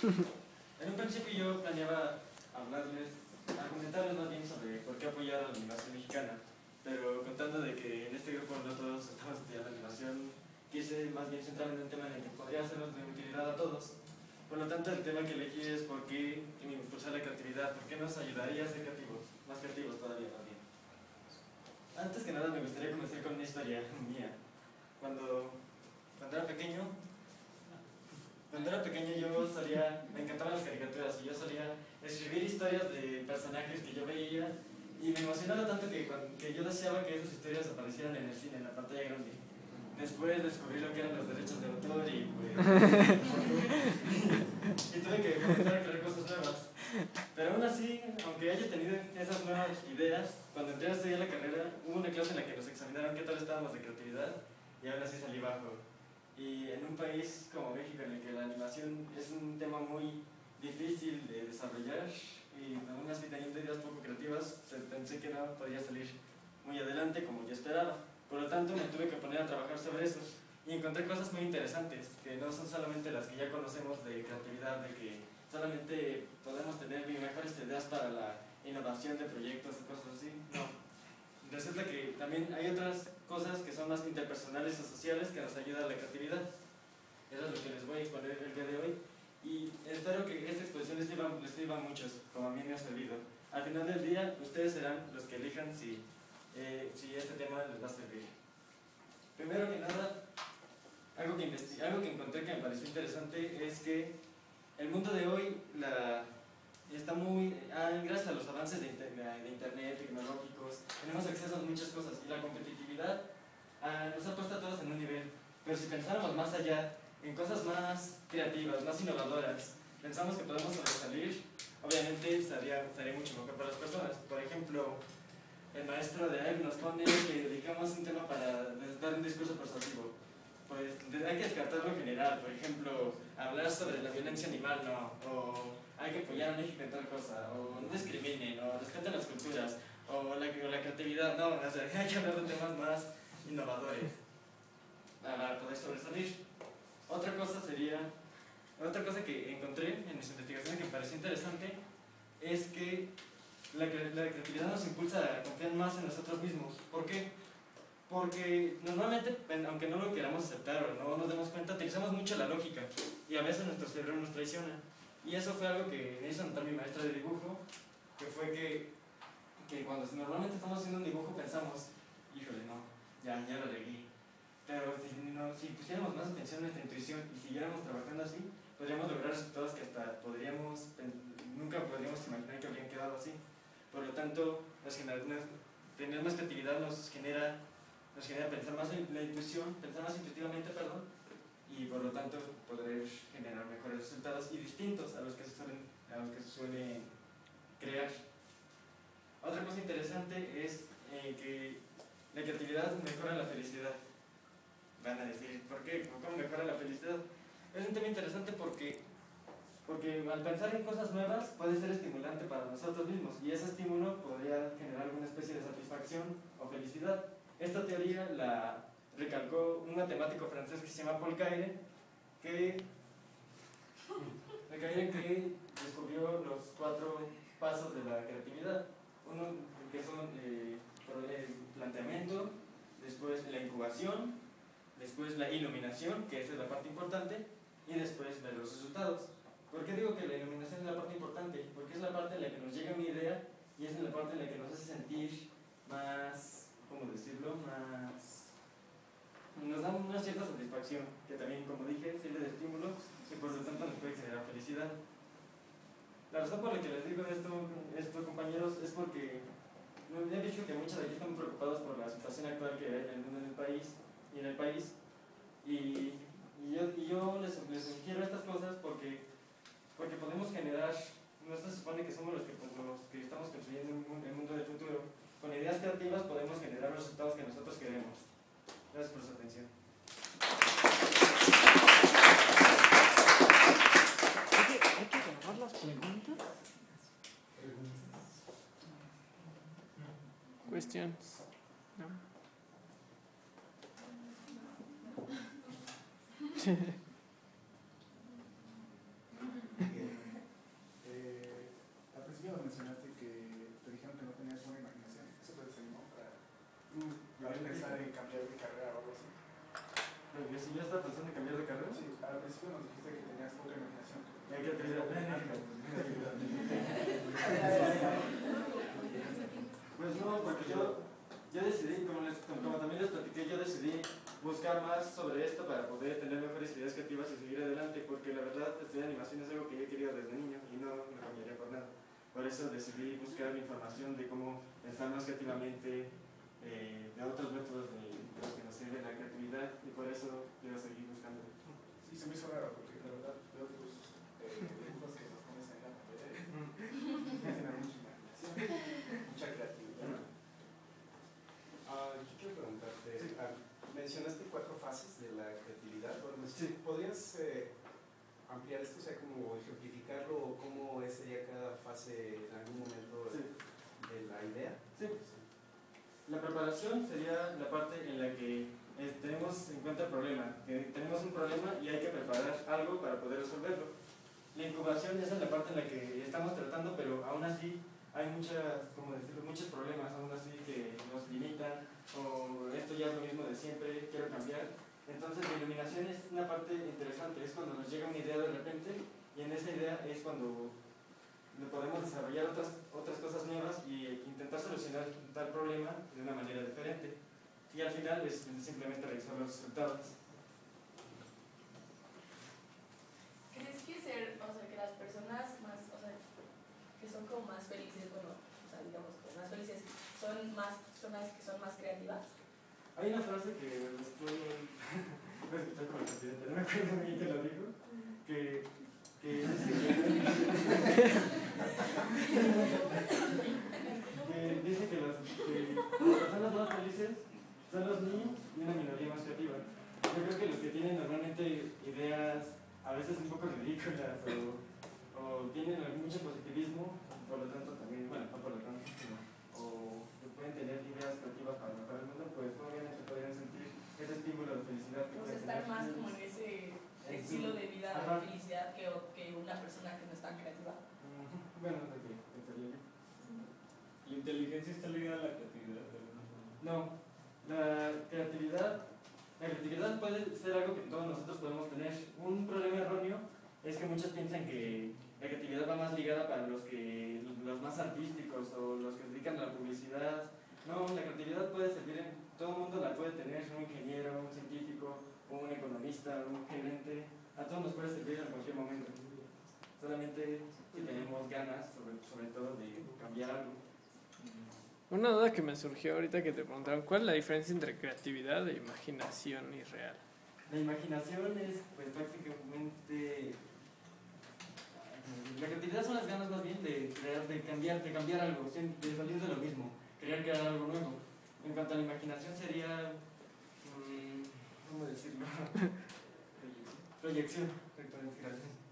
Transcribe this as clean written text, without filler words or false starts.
En un principio yo planeaba argumentarles más bien sobre por qué apoyar a la animación mexicana, pero contando de que en este grupo no todos estamos estudiando animación, quise más bien centrarme en un tema en el que podría sernos de utilidad a todos. Por lo tanto, el tema que elegí es por qué impulsar la creatividad, por qué nos ayudaría a ser creativos, más creativos todavía más bien. Antes que nada me gustaría comenzar con una historia mía. Cuando era pequeño, me encantaban las caricaturas y yo solía escribir historias de personajes que yo veía y me emocionaba tanto que yo deseaba que esas historias aparecieran en el cine, en la pantalla grande. Después descubrí lo que eran los derechos de autor y pues y tuve que comenzar a crear cosas nuevas. Pero aún así, aunque haya tenido esas nuevas ideas, cuando entré a estudiar la carrera, hubo una clase en la que nos examinaron qué tal estábamos de creatividad y aún así salí bajo. Y en un país como México, en el que la animación es un tema muy difícil de desarrollar y aún así teniendo ideas poco creativas, pensé que no podía salir muy adelante como yo esperaba. Por lo tanto, me tuve que poner a trabajar sobre eso y encontré cosas muy interesantes, que no son solamente las que ya conocemos de creatividad, de que solamente podemos tener mejores ideas para la innovación de proyectos y cosas así. No. Resulta que también hay otras cosas que son más interpersonales o sociales que nos ayudan a la creatividad. Eso es lo que les voy a exponer el día de hoy. Y espero que esta exposición les sirva a muchos, como a mí me ha servido. Al final del día, ustedes serán los que elijan si este tema les va a servir. Primero que nada, algo que encontré que me pareció interesante es que el mundo de hoy está gracias a los avances de internet, tecnológicos, tenemos acceso a muchas cosas y la competitividad nos ha puesto a todos en un nivel. Pero si pensáramos más allá, en cosas más creativas, más innovadoras, pensamos que podemos sobresalir, obviamente estaría mucho mejor para las personas. Por ejemplo, el maestro de AEP nos pone que dedicamos un tema para dar un discurso persuasivo. Pues hay que descartar lo general, por ejemplo, hablar sobre la violencia animal, no, o hay que apoyar a México en tal cosa, o no discriminen, o respeten las culturas, o la creatividad, no, o sea, hay que hablar de temas más innovadores para poder sobresalir. Otra cosa que encontré en mis investigaciones que me pareció interesante es que la creatividad nos impulsa a confiar más en nosotros mismos. ¿Por qué? Porque normalmente, aunque no lo queramos aceptar o no nos demos cuenta, utilizamos mucho la lógica y a veces nuestro cerebro nos traiciona. Y eso fue algo que me hizo notar mi maestra de dibujo, que fue que cuando normalmente estamos haciendo un dibujo pensamos, híjole, no, ya lo regué. Pero si pusiéramos más atención a nuestra intuición y siguiéramos trabajando así, podríamos lograr resultados que hasta nunca podríamos imaginar que habrían quedado así. Por lo tanto, tener más creatividad nos genera pensar más en la intuición, pensar más intuitivamente, y por lo tanto poder generar mejores resultados y distintos a los que se suelen crear. Otra cosa interesante es que la creatividad mejora la felicidad. Van a decir, ¿por qué? ¿Cómo mejora la felicidad? Es un tema interesante porque al pensar en cosas nuevas puede ser estimulante para nosotros mismos y ese estímulo podría generar alguna especie de satisfacción o felicidad. Esta teoría la recalcó un matemático francés que se llama Paul Caire, que descubrió los 4 pasos de la creatividad. Uno que son el planteamiento, después la incubación, después la iluminación, que esa es la parte importante, y después ver los resultados. ¿Por qué digo que la iluminación es la parte importante? Porque es la parte en la que nos llega una idea y es la parte en la que nos hace sentir más, ¿cómo decirlo? Nos da una cierta satisfacción, que también, como dije, sirve de estímulo y por lo tanto nos puede generar felicidad. La razón por la que les digo esto, compañeros, es porque he visto que muchos de aquí están muy preocupados por la situación actual que hay en el mundo y en el país. Y yo les sugiero estas cosas porque podemos generar, no se supone que somos los que estamos construyendo el mundo del futuro. Con ideas creativas podemos generar los resultados que nosotros queremos. Gracias por su atención. ¿Hay que grabar las preguntas? Questions. No. estaba pensando en cambiar de carrera. Sí, al principio nos dijiste que tenías poca imaginación. Hay que creatividad. Pues no, porque yo decidí, como también les platiqué, yo decidí buscar más sobre esto para poder tener mejores ideas creativas y seguir adelante, porque la verdad estudiar animación es algo que yo he querido desde niño y no me cambiaría por nada. Por eso decidí buscar información de cómo pensar más creativamente, de otros métodos de los que nos sirven la creatividad, y por eso quiero seguir buscando. Sí, se me hizo raro porque la verdad veo tus dibujos que nos pones en la pantalla y tienen mucha imaginación, mucha creatividad. Yo quiero preguntarte, Sí. mencionaste 4 fases de la creatividad. Bueno, Sí. ¿podrías ampliar esto, o sea, como ejemplificarlo, o cómo sería cada fase en algún momento Sí. de la idea? Sí. La preparación sería la parte en la que tenemos en cuenta el problema, que tenemos un problema y hay que preparar algo para poder resolverlo. La incubación esa es la parte en la que estamos tratando, pero aún así hay muchos problemas aún así que nos limitan, o esto ya es lo mismo de siempre, quiero cambiar. Entonces la iluminación es una parte interesante, es cuando nos llega una idea de repente, y en esa idea es cuando podemos desarrollar otras cosas nuevas y intentar solucionar tal problema de una manera diferente. Y al final es simplemente revisar los resultados. ¿Crees que que las personas más, que son como más felices, digamos, como más felices, son más personas que son más creativas? Hay una frase que estoy voy a escuchar con el presidente, no me acuerdo muy bien quién lo dijo, que dice que las personas más felices son los niños y una minoría más creativa. Yo creo que los que tienen normalmente ideas a veces un poco ridículas o tienen mucho positivismo, por lo tanto también, bueno, no por lo tanto, sino, o que pueden tener ideas creativas para mejorar el mundo, pues obviamente podrían sentir ese estímulo de felicidad que pueden Estar tener. más como en ese estilo de vida Ajá. de felicidad que una persona que no es tan creativa. Bueno, es lo que pensaría yo. ¿La inteligencia está ligada a la creatividad de alguna forma? No, la creatividad puede ser algo que todos nosotros podemos tener. Un problema erróneo es que muchos piensan que la creatividad va más ligada para los más artísticos o los que se dedican a la publicidad. No, la creatividad puede servir todo el mundo la puede tener, un ingeniero, un científico, un economista, un gerente, a todos nos puede servir en cualquier momento. Solamente si tenemos ganas, sobre todo, de cambiar algo. Una duda que me surgió ahorita que te preguntaron, ¿cuál es la diferencia entre creatividad e imaginación irreal? La imaginación es, pues, prácticamente... La creatividad son las ganas más bien de crear, de cambiar algo, de salir de lo mismo, querer crear algo nuevo. En cuanto a la imaginación sería... ¿cómo decirlo? Proyección. Gracias.